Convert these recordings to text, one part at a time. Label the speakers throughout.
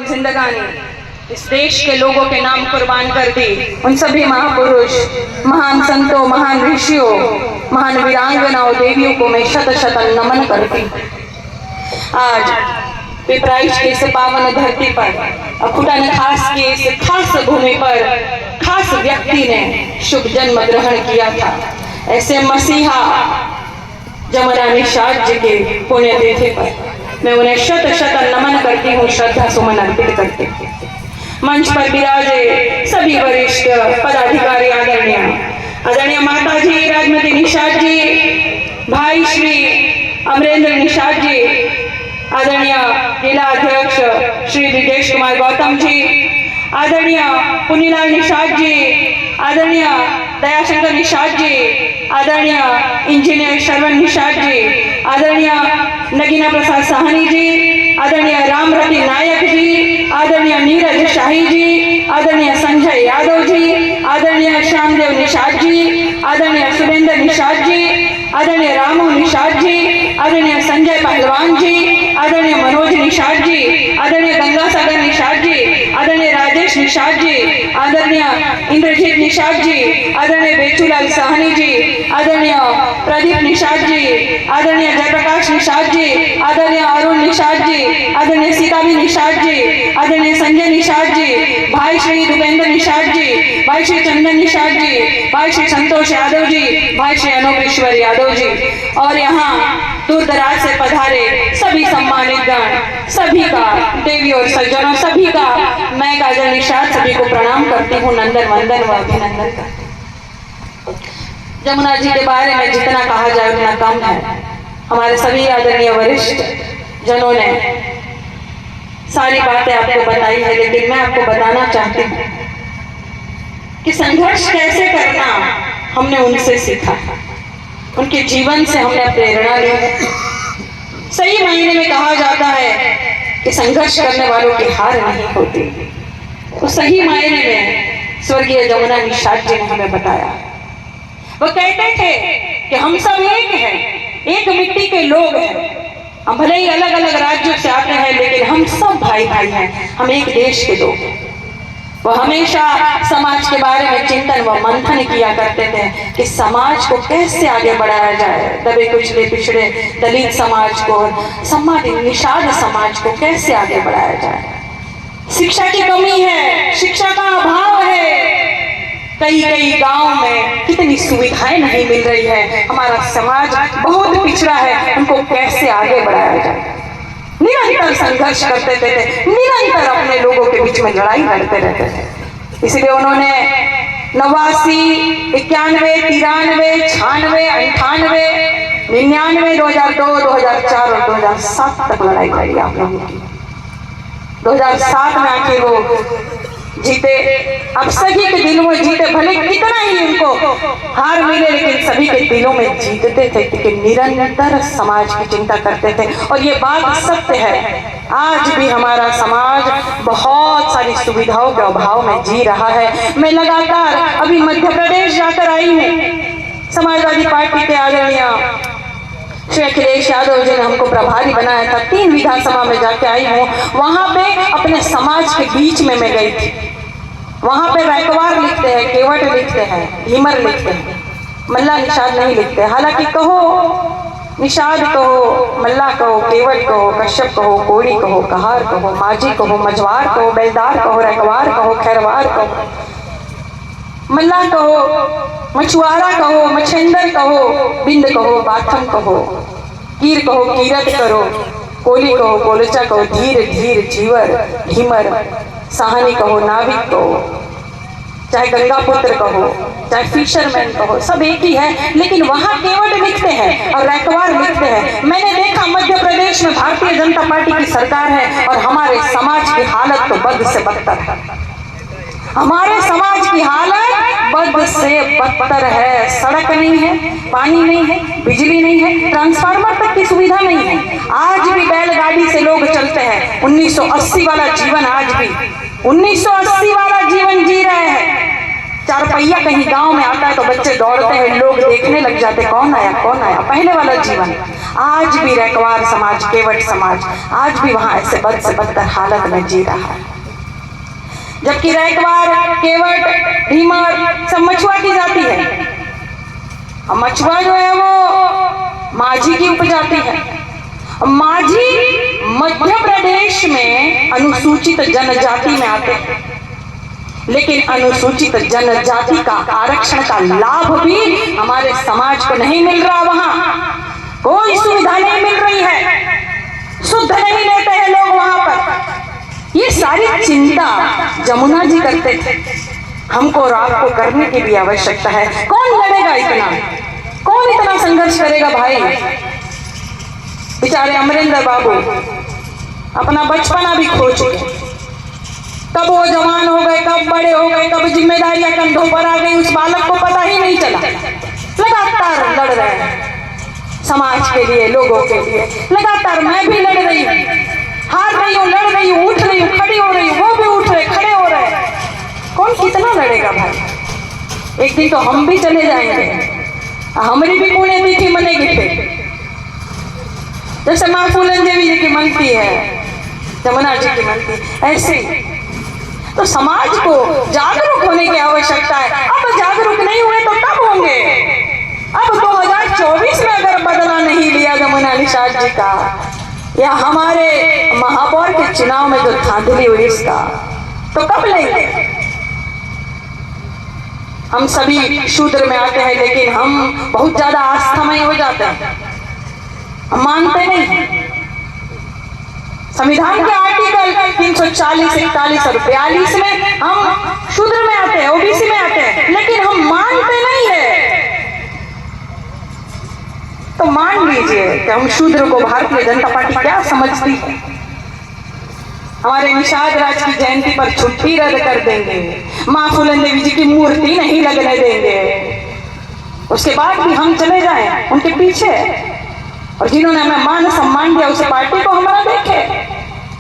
Speaker 1: जिंदगानी इस देश के लोगों के नाम कुर्बान कर दी। उन सभी महापुरुष, महान संतों, महान ऋषियों, महान वीरांगनाओं, देवियों को मैं शत शत नमन करती। आज पिपराइच की इस पावन धरती पर, फुटान खास की इस खास भूमि पर खास व्यक्ति ने शुभ जन्म ग्रहण किया था। ऐसे मसीहा जमुना निषाद जी के पुण्यतिथि पर मैं उन्हें शत शत नमन करती हूँ, श्रद्धा सुमन अर्पित करती। मंच पर विराजे सभी वरिष्ठ पदाधिकारी, आदरणीय माता जी राजमती निषाद जी, भाई श्री अमरेंद्र निषाद जी, आदरणीय जिला अध्यक्ष श्री ब्रिजेश कुमार गौतम जी, आदरणीय पुनीलाल निषाद जी, आदरणीय दयाशंकर निषाद जी, आदरणीय इंजीनियर श्रवण निषाद जी, आदरणीय नगीना प्रसाद साहनी जी, आदरणीय रामरती नायक जी, आदरणीय नीरज शाही जी, आदरणीय संजय यादव जी, आदरणीय श्यामदेव निषाद जी, आदरणीय सुरेंद्र निषाद जी, आदरणीय रामू निषाद जी, आदरणीय संजय पहलवान जी, आदरणीय मनोज निषाद जी, आदरणीय गंगा सागर निषाद जी, आदरणीय राजेश निषाद जी, आदरणीय इंद्रजीत निषाद जी, आदरणीय बेचूलाल साहनी जी, आदरणीय प्रदीप निषाद जी, आदरणीय जयप्रकाश निषाद जी, आदरणीय अरुण निषाद जी, आदरणीय सीताबी निषाद जी, आदरणीय संजय निषाद जी, भाई श्री दुपेंद्र निषाद जी, भाई श्री चंदन निषाद जी, भाई श्री संतोष यादव जी, भाई श्री अनूपेश्वर यादव जी, और यहाँ दूर दराज से पधारे सभी सम्मानित गण, सभी का देवी और सज्जनों, सभी का मैं काजल निषाद सभी को प्रणाम करती हूँ, नंदन वंदन व अभिनंदन करती हूँ। जमुना जी के बारे में जितना कहा जाए उतना कम है। हमारे सभी आदरणीय वरिष्ठ जनों ने सारी बातें आपको बताई है, लेकिन मैं आपको बताना चाहती हूँ कि संघर्ष कैसे करना हमने उनसे सीखा, उनके जीवन से हमने प्रेरणा ली है। सही मायने में कहा जाता है कि संघर्ष करने वालों की हार नहीं होती, तो सही मायने में स्वर्गीय जमुना निषाद जी ने हमें बताया। वो कहते थे कि हम सब एक हैं, एक मिट्टी के लोग हैं, हम भले ही अलग अलग राज्यों से आते हैं, लेकिन हम सब भाई भाई हैं, हम एक देश के लोग हैं। वो हमेशा समाज के बारे में चिंतन व मंथन किया करते थे कि समाज को कैसे आगे बढ़ाया जाए, दबे कुचले पिछड़े दलित समाज को, सम्मानित निषाद समाज को कैसे आगे बढ़ाया जाए। शिक्षा की कमी है, शिक्षा का अभाव है, कई कई गांव में कितनी सुविधाएं नहीं मिल रही है, हमारा समाज बहुत पिछड़ा है, उनको कैसे आगे बढ़ाया जाए। निरंतर संघर्ष करते थे, निरंतर अपने लोगों के बीच में लड़ाई लड़ते रहते थे। इसलिए उन्होंने 89, 91, 93, 96, 98, 99, 2002, 2004 और 2007 तक लड़ाई लड़ी आप लोगों की। 2007 में आके वो जीते। अब सभी के दिलों में जीते, भले कितना ही उनको हार मिले, लेकिन सभी के दिलों में जीतते थे क्योंकि निरंतर समाज की चिंता करते थे। और ये बात सत्य है, आज भी हमारा समाज बहुत सारी सुविधाओं के अभाव में जी रहा है। मैं लगातार अभी मध्य प्रदेश जाकर आई हूँ, समाजवादी पार्टी के आदरणीय श्री अखिलेश यादव जी ने हमको प्रभारी बनाया था, 3 विधानसभा में जाके आई हूँ। वहां पे अपने समाज के बीच में मैं गई थी। वहां पे रैकवार लिखते हैं, केवट लिखते हैं, हिमर लिखते हैं, मल्ला निषाद नहीं लिखते। हालांकि कहो निषाद कहो, मल्ला कहो, केवट कहो, कश्यप कहो, कोड़ी कहो, कहार कहो, माझी कहो, मझवार कहो, बेलदार कहो, रैकवार कहो, खैरवार कहो, मल्ला कहो, मछुआरा कहो, मछेंदर कहो, बिंद कहो, बाथम कहो, कीर कहो, कीरत करो, कोली कहो, कोलचा कहो, धीर धीर जीवर ढीमर, साहनी कहो, नाविक कहो, चाहे गंगा पुत्र कहो, चाहे फिशरमैन कहो, सब एक ही है। लेकिन वहां केवट लिखते हैं और रैकवार लिखते हैं। मैंने देखा मध्य प्रदेश में भारतीय जनता पार्टी की सरकार है और हमारे समाज की हालत तो बद से बदतर है। हमारे समाज की हालत बद से बदतर है। सड़क नहीं है, पानी नहीं है, बिजली नहीं है, ट्रांसफार्मर तक की सुविधा नहीं है। आज भी बैलगाड़ी से लोग चलते हैं। 1980 वाला जीवन आज भी 1980 वाला जीवन जी रहे हैं। चार पहिया कहीं गांव में आता है तो बच्चे दौड़ते हैं, लोग देखने लग जाते, कौन आया कौन आया। पहले वाला जीवन। आज भी रैकवार समाज, केवट समाज आज भी वहां ऐसे बद से बदतर हालत में जी रहा है। जबकि रैकवार, केवट, ढीमर सब मछुआ की जाति है। और मछुआ जो है वो माझी की उपजाति है। माझी मध्य प्रदेश में अनुसूचित जनजाति में आते हैं, लेकिन अनुसूचित जनजाति का आरक्षण का लाभ भी हमारे समाज को नहीं मिल रहा। वहां कोई सुविधा नहीं मिल रही है, शुद्ध नहीं लेते हैं लोग वहां पर। ये सारी चिंता जमुना जी करते थे। हमको और आपको करने की भी आवश्यकता है। कौन लड़ेगा इतना, कौन इतना संघर्ष करेगा भाई। बेचारे अमरेंद्र बाबू अपना बचपना भी खो चुके। कब वो जवान हो गए, कब बड़े हो गए, कब जिम्मेदारियां कंधों पर आ गई, उस बालक को पता ही नहीं चला। लगातार लड़ रहे हैं समाज के लिए, लोगों के लिए। लगातार मैं भी लड़ रही हूँ, हार रही हूँ, लड़ रही हूँ, उठ रही हूँ, खड़ी हो रही हूँ, वो भी उठ रहे, खड़े हो रहे। कौन कितना लड़ेगा भाई। एक दिन तो हम भी चले जाएंगे, हमारी भी पुण्यतिथि मनेगी फिर। जैसे माँ फूलन देवी जी की मनती है, जमुना जी की मनती, ऐसे ही तो समाज को जागरूक होने की आवश्यकता है। अब जागरूक नहीं हुए तो कब होंगे। अब 2024 में अगर बदला नहीं लिया जमुना निषाद जी का, या हमारे महापौर के चुनाव में जो धांधली हुई इसका, तो कब लेंगे। हम सभी शूद्र में आते हैं, लेकिन हम बहुत ज्यादा आस्थामय हो जाते हैं, हम मानते नहीं। संविधान के आर्टिकल 340, 41 और 42 में हम शूद्र में आते हैं, ओबीसी में आते हैं, लेकिन हम मानते नहीं है। तो मान लीजिए कि हम शूद्र को भारतीय जनता पार्टी क्या समझती है। हमारे निषाद राज की जयंती पर छुट्टी रद्द कर देंगे, माँ फूलन देवी जी की मूर्ति नहीं लगने देंगे, उसके बाद भी हम चले जाएं उनके पीछे। और जिन्होंने हमें मान सम्मान दिया, उस पार्टी को हमारा देखे,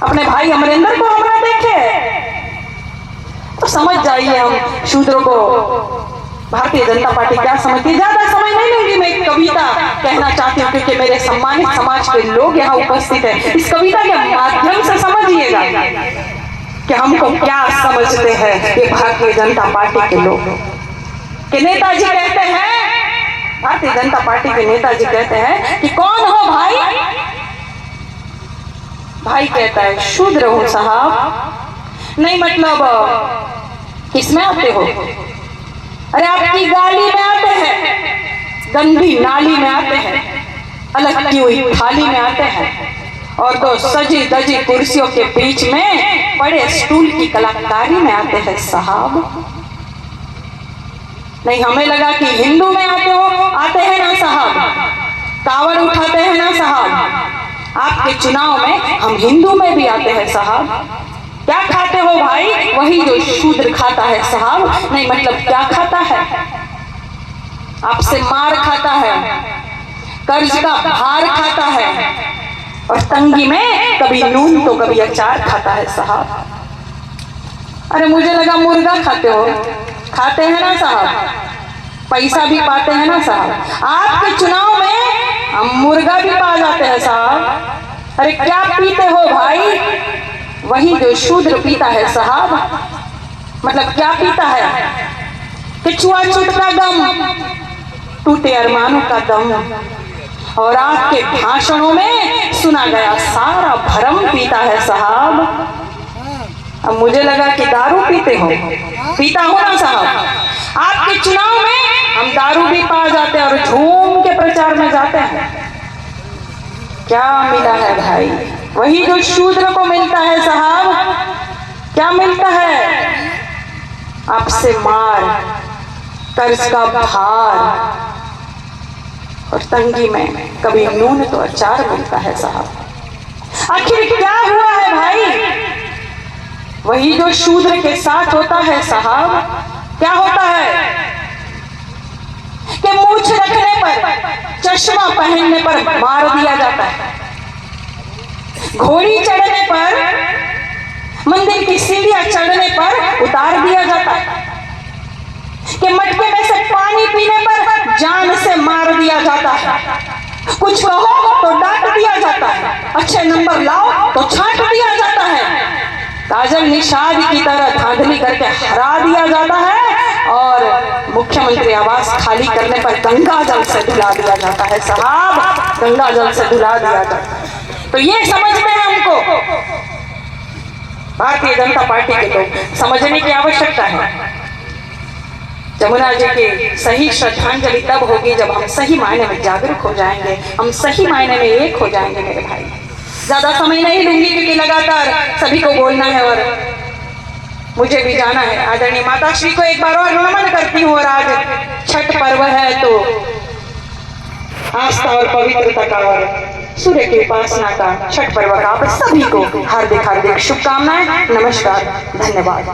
Speaker 1: अपने भाई अमरिंदर को हमारा देखे। तो समझ जाइए हम शूद्रों को भारतीय जनता पार्टी क्या समझती है। ज्यादा समय नहीं लूंगी, मैं एक कविता कहना चाहती हूँ, क्योंकि मेरे सम्मानित समाज के लोग यहाँ उपस्थित हैं। इस कविता के माध्यम से समझिएगा कि हमको क्या समझते हैं ये भारतीय जनता पार्टी के लोग। कि नेताजी कहते हैं, भारतीय जनता पार्टी के नेताजी कहते हैं कि कौन हो भाई। भाई कहता है शूद्र हूं साहब। नहीं मतलब किसमें आते हो। अरे आपकी गाली में आते हैं, गंदी नाली में आते हैं, अलग की हुई थाली में आते हैं, और दो सजी दजी कुर्सियों के बीच में बड़े स्टूल की कलाकारी में आते हैं साहब। नहीं, हमें लगा कि हिंदू में आते हैं ना साहब, कावड़ उठाते हैं ना साहब। आपके चुनाव में हम हिंदू में भी आते हैं साहब। क्या खाते हो भाई, वही जो शूद्र खाता है साहब। नहीं मतलब क्या खाता है, आपसे मार खाता है, कर्ज का भार खाता है, और तंगी में कभी नून तो कभी अचार खाता है साहब। अरे मुझे लगा मुर्गा खाते हो। खाते हैं ना साहब, पैसा भी पाते हैं ना साहब। आपके चुनाव में हम मुर्गा भी पा जाते हैं साहब। अरे क्या पीते हो भाई, वही जो शूद्र पीता है साहब। मतलब क्या पीता है कि छुआछूत का गम, टूटे अरमानों का दम, और आपके भाषणों में सुना गया सारा भरम पीता है साहब। अब मुझे लगा कि दारू पीते हो। पीता हो ना साहब। आपके चुनाव में हम दारू भी पा जाते हैं और झूम के प्रचार में जाते हैं। क्या मिला है भाई, वही जो शूद्र को मिलता है साहब। क्या मिलता है, आपसे मार, कर्ज का भार, और तंगी में कभी नून तो अचार मिलता है साहब। आखिर क्या हुआ है भाई, वही जो शूद्र के साथ होता है साहब। क्या होता है कि मूछ रखने पर, चश्मा पहनने पर मार दिया जाता है, घोड़ी चढ़ने पर, मंदिर की सीढ़ियां चढ़ने पर उतार दिया जाता है, कि मटके में से पानी पीने पर जान से मार दिया जाता है, कुछ कहो तो डांट दिया जाता है, अच्छे नंबर लाओ तो छांट दिया जाता है, काजल निषाद की तरह धांधली करके हरा दिया जाता है और मुख्यमंत्री आवास खाली करने पर गंगा जल से धुला दिया जाता है। साहब, गंगा जल से धुला दिया जाता है। तो ये समझते हैं हमको भारतीय जनता पार्टी के लोग समझने की आवश्यकता है। जमुना जी की सही श्रद्धांजलि तब होगी जब हम सही मायने में जागरूक हो जाएंगे, हम सही मायने में एक हो जाएंगे मेरे भाई। ज्यादा समय नहीं लूंगी क्योंकि लगातार सभी को बोलना है और मुझे भी जाना है। आदरणीय माता श्री को एक बार और नमन करती हूँ और आज छठ पर्व है तो आस्था और पवित्रता का और सूर्य की उपासना का छठ पर्व का आप सभी को हार्दिक हार्दिक शुभकामनाएं। नमस्कार, धन्यवाद।